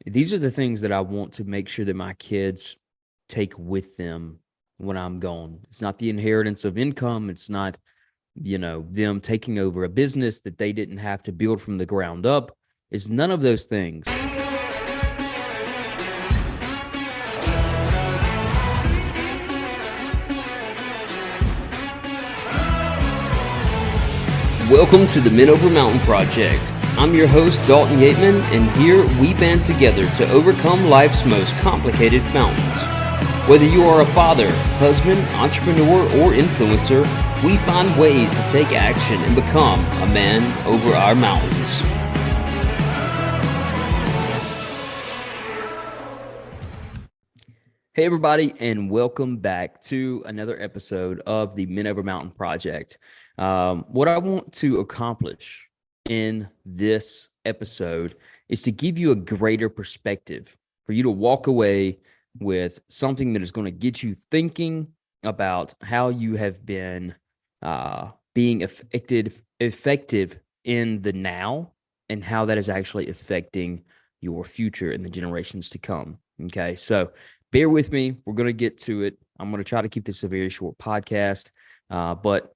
These are the things that I want to make sure that my kids take with them when I'm gone. It's not the inheritance of income. It's not, them taking over a business that they didn't have to build from the ground up. It's none of those things. Welcome to the Men Over Mountain Project. I'm your host, Dalton Yateman, and here we band together to overcome life's most complicated mountains. Whether you are a father, husband, entrepreneur, or influencer, we find ways to take action and become a man over our mountains. Hey everybody, and welcome back to another episode of the Men Over Mountain Project. What I want to accomplish in this episode is to give you a greater perspective, for you to walk away with something that is going to get you thinking about how you have been being effective in the now, and how that is actually affecting your future and the generations to come. Okay, so bear with me. We're going to get to it. I'm going to try to keep this a very short podcast, but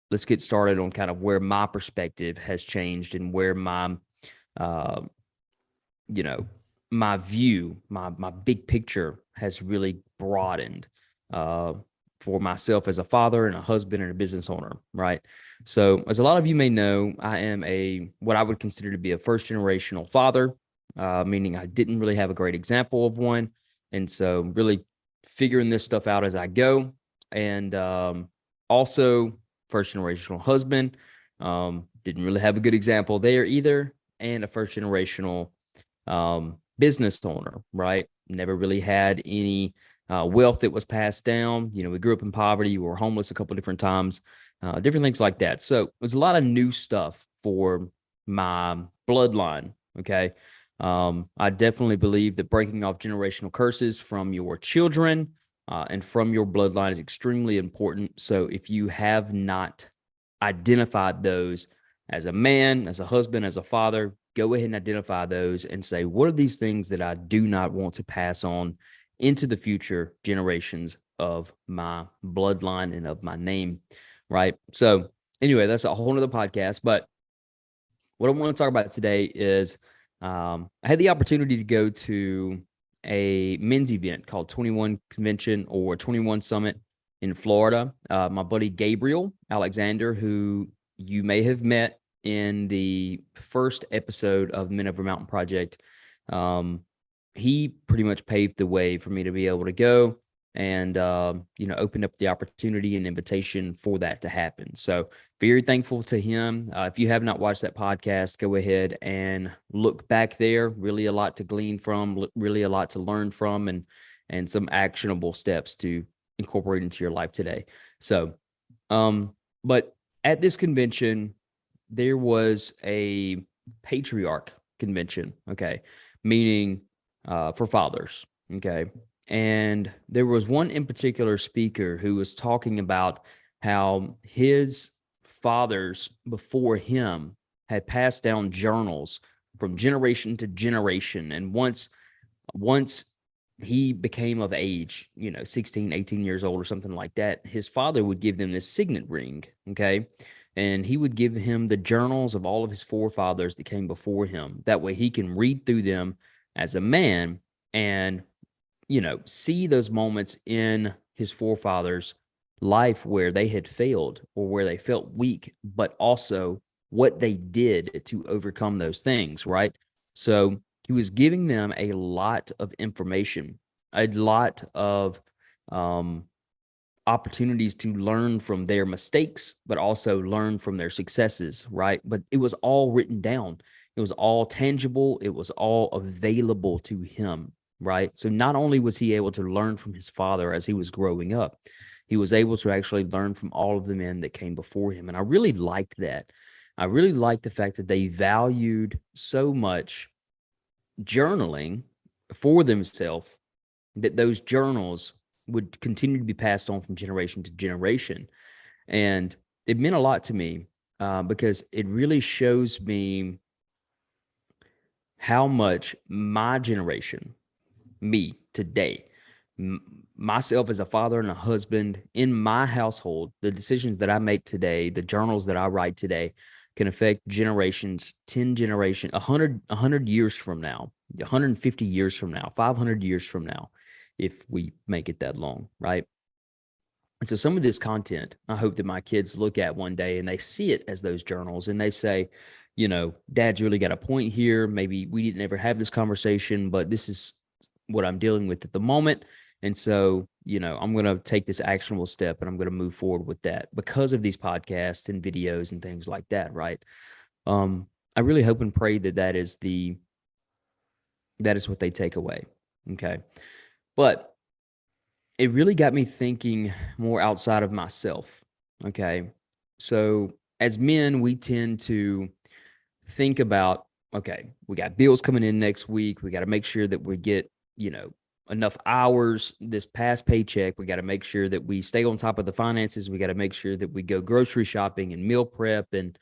let's get started on kind of where my perspective has changed and where uh, my view, my big picture has really broadened for myself as a father and a husband and a business owner, right? So, as a lot of you may know, I am what I would consider to be a first generational father, meaning I didn't really have a great example of one, and so really figuring this stuff out as I go, and also first generational husband. Didn't really have a good example there either, and a first generational business owner, right? Never really had any wealth that was passed down. We grew up in poverty. We were homeless a couple of different times, different things like that. So there's a lot of new stuff for my bloodline. Okay. I definitely believe that breaking off generational curses from your children and from your bloodline is extremely important. So if you have not identified those as a man, as a husband, as a father, go ahead and identify those and say, what are these things that I do not want to pass on into the future generations of my bloodline and of my name, right? So anyway, that's a whole nother podcast. But what I want to talk about today is I had the opportunity to go to a men's event called 21 Convention or 21 Summit in Florida. My buddy Gabriel Alexander, who you may have met in the first episode of Men Over Mountain Project, he pretty much paved the way for me to be able to go and opened up the opportunity and invitation for that to happen. So very thankful to him. If you have not watched that podcast, go ahead and look back there. Really a lot to glean from, really a lot to learn from, and some actionable steps to incorporate into your life today. So, but at this convention, there was a patriarch convention, okay, meaning for fathers, okay. And there was one in particular speaker who was talking about how his fathers before him had passed down journals from generation to generation. And once he became of age, 16, 18 years old or something like that, his father would give them this signet ring, okay? And he would give him the journals of all of his forefathers that came before him. That way he can read through them as a man and see those moments in his forefathers' life where they had failed or where they felt weak, but also what they did to overcome those things, right? So he was giving them a lot of information, a lot of opportunities to learn from their mistakes, but also learn from their successes, right? But it was all written down. It was all tangible. It was all available to him, right? So not only was he able to learn from his father as he was growing up, he was able to actually learn from all of the men that came before him. And I really liked that. I really liked the fact that they valued so much journaling for themselves that those journals would continue to be passed on from generation to generation. And it meant a lot to me because it really shows me how much my generation, me today, myself as a father and a husband in my household, the decisions that I make today, the journals that I write today can affect generations, 10 generations, 100 years from now, 150 years from now, 500 years from now, if we make it that long, right? And so some of this content, I hope that my kids look at one day and they see it as those journals and they say, Dad's really got a point here. Maybe we didn't ever have this conversation, but this is what I'm dealing with at the moment. And so, I'm going to take this actionable step and I'm going to move forward with that because of these podcasts and videos and things like that. Right. I really hope and pray that is what they take away. Okay. But it really got me thinking more outside of myself. Okay. So as men, we tend to think about, okay, we got bills coming in next week. We got to make sure that we get, enough hours this past paycheck. We got to make sure that we stay on top of the finances. We got to make sure that we go grocery shopping and meal prep and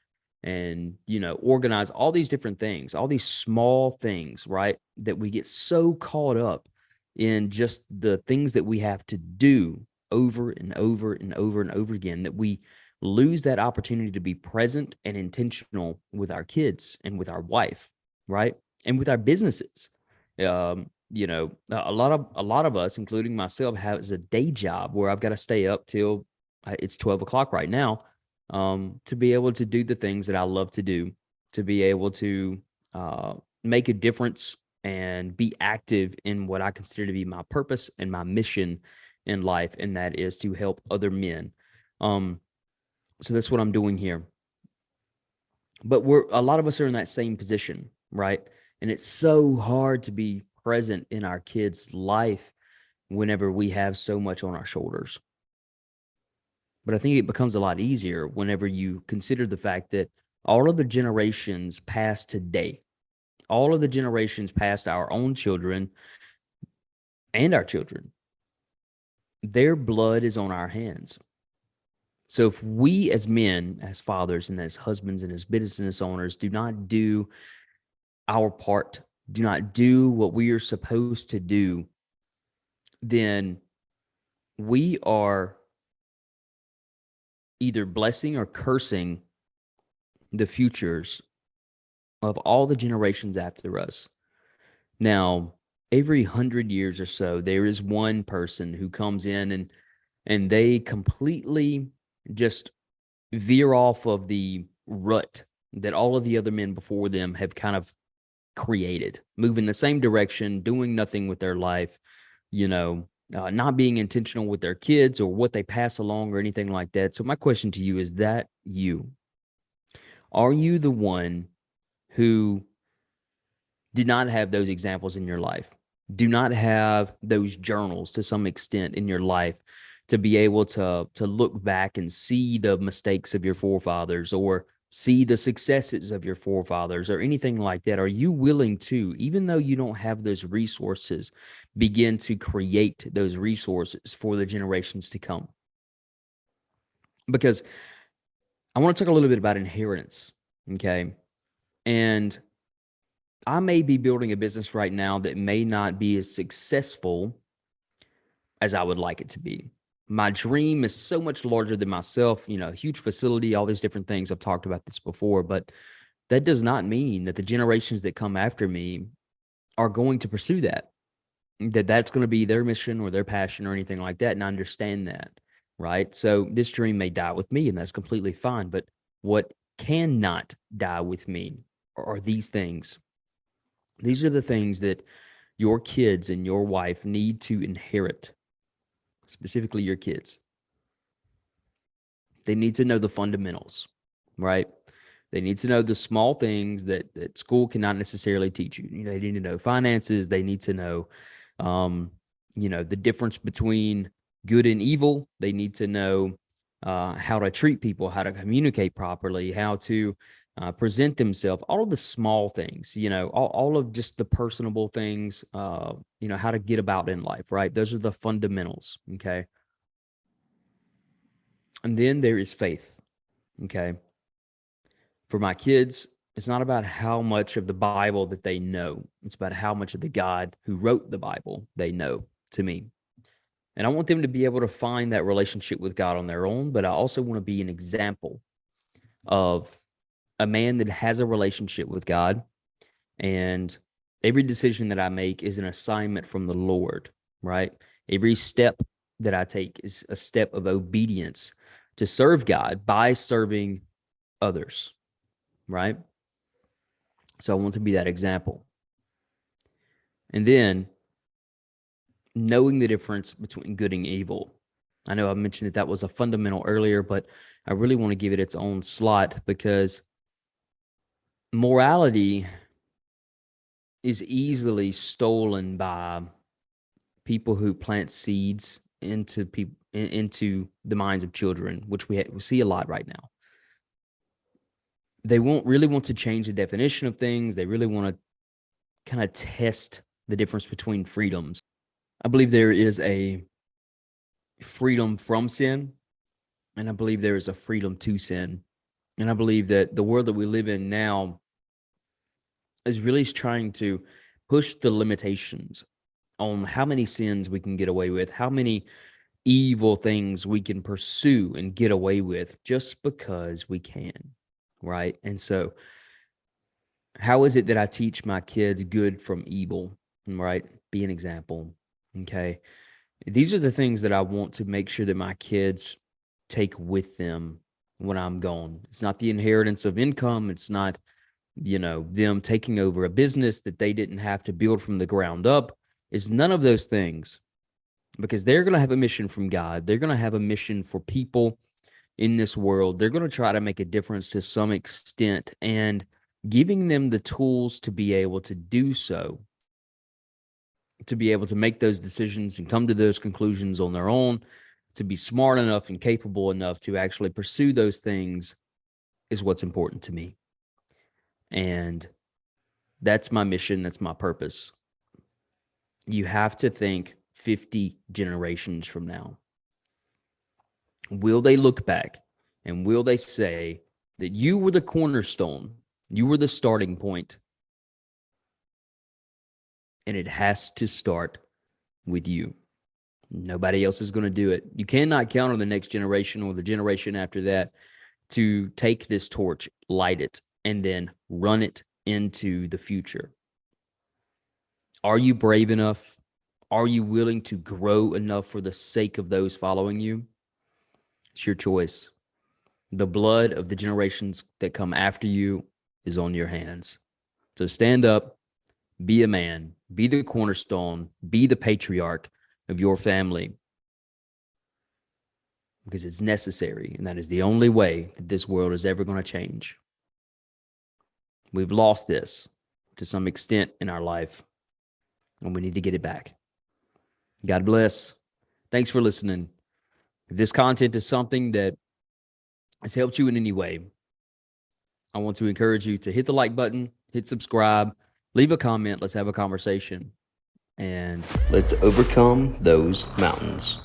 organize all these different things, all these small things, right? That we get so caught up in just the things that we have to do over and over and over and over again that we lose that opportunity to be present and intentional with our kids and with our wife, right? And with our businesses. A lot of us, including myself, has a day job where I've got to stay up till it's 12 o'clock right now, to be able to do the things that I love to do, to be able to make a difference and be active in what I consider to be my purpose and my mission in life, and that is to help other men. So that's what I'm doing here. But a lot of us are in that same position, right? And it's so hard to be present in our kids' life whenever we have so much on our shoulders. But I think it becomes a lot easier whenever you consider the fact that all of the generations past today, all of the generations past our own children and our children, their blood is on our hands. So if we as men, as fathers and as husbands and as business owners do not do our part, do not do what we are supposed to do, then we are either blessing or cursing the futures of all the generations after us. Now, every 100 years or so, there is one person who comes in and they completely just veer off of the rut that all of the other men before them have kind of created, move in the same direction, doing nothing with their life, not being intentional with their kids or what they pass along or anything like that. So my question to you is that you? Are you the one who did not have those examples in your life? Do not have those journals to some extent in your life to be able to look back and see the mistakes of your forefathers or see the successes of your forefathers or anything like that? Are you willing to, even though you don't have those resources, begin to create those resources for the generations to come? Because I want to talk a little bit about inheritance, okay? And I may be building a business right now that may not be as successful as I would like it to be. My dream is so much larger than myself, huge facility, all these different things. I've talked about this before, but that does not mean that the generations that come after me are going to pursue that's going to be their mission or their passion or anything like that. And I understand that, right? So this dream may die with me, and that's completely fine. But what cannot die with me are these things. These are the things that your kids and your wife need to inherit, specifically your kids. They need to know the fundamentals, right? They need to know the small things that school cannot necessarily teach you. They need to know finances. They need to know, the difference between good and evil. They need to know how to treat people, how to communicate properly, how to present themselves, all of the small things, all of just the personable things, how to get about in life, right? Those are the fundamentals, okay? And then there is faith, okay? For my kids, It's not about how much of the Bible that they know. It's about how much of the God who wrote the Bible they know, to me. And I want them to be able to find that relationship with God on their own, but I also want to be an example of a man that has a relationship with God, and every decision that I make is an assignment from the Lord, right? Every step that I take is a step of obedience to serve God by serving others, right? So I want to be that example. And then knowing the difference between good and evil. I know I mentioned that was a fundamental earlier, but I really want to give it its own slot, because morality is easily stolen by people who plant seeds into the minds of children, which we see a lot right now. They won't really want to change the definition of things. They really want to kind of test the difference between freedoms. I believe there is a freedom from sin, and I believe there is a freedom to sin. And I believe that the world that we live in now is really trying to push the limitations on how many sins we can get away with, how many evil things we can pursue and get away with just because we can, right? And so, how is it that I teach my kids good from evil, right? Be an example, okay? These are the things that I want to make sure that my kids take with them when I'm gone. It's not the inheritance of income. It's not, them taking over a business that they didn't have to build from the ground up. It's none of those things, because they're going to have a mission from God. They're going to have a mission for people in this world. They're going to try to make a difference to some extent, and giving them the tools to be able to do so, to be able to make those decisions and come to those conclusions on their own, to be smart enough and capable enough to actually pursue those things, is what's important to me. And that's my mission. That's my purpose. You have to think 50 generations from now. Will they look back and will they say that you were the cornerstone, you were the starting point, and it has to start with you? Nobody else is going to do it. You cannot count on the next generation or the generation after that to take this torch, light it, and then run it into the future. Are you brave enough? Are you willing to grow enough for the sake of those following you? It's your choice. The blood of the generations that come after you is on your hands. So stand up, be a man, be the cornerstone, be the patriarch of your family, because it's necessary, and that is the only way that this world is ever going to change. We've lost this to some extent in our life, and we need to get it back. God bless. Thanks for listening. If this content is something that has helped you in any way, I want to encourage you to hit the like button, hit subscribe, leave a comment. Let's have a conversation, and let's overcome those mountains.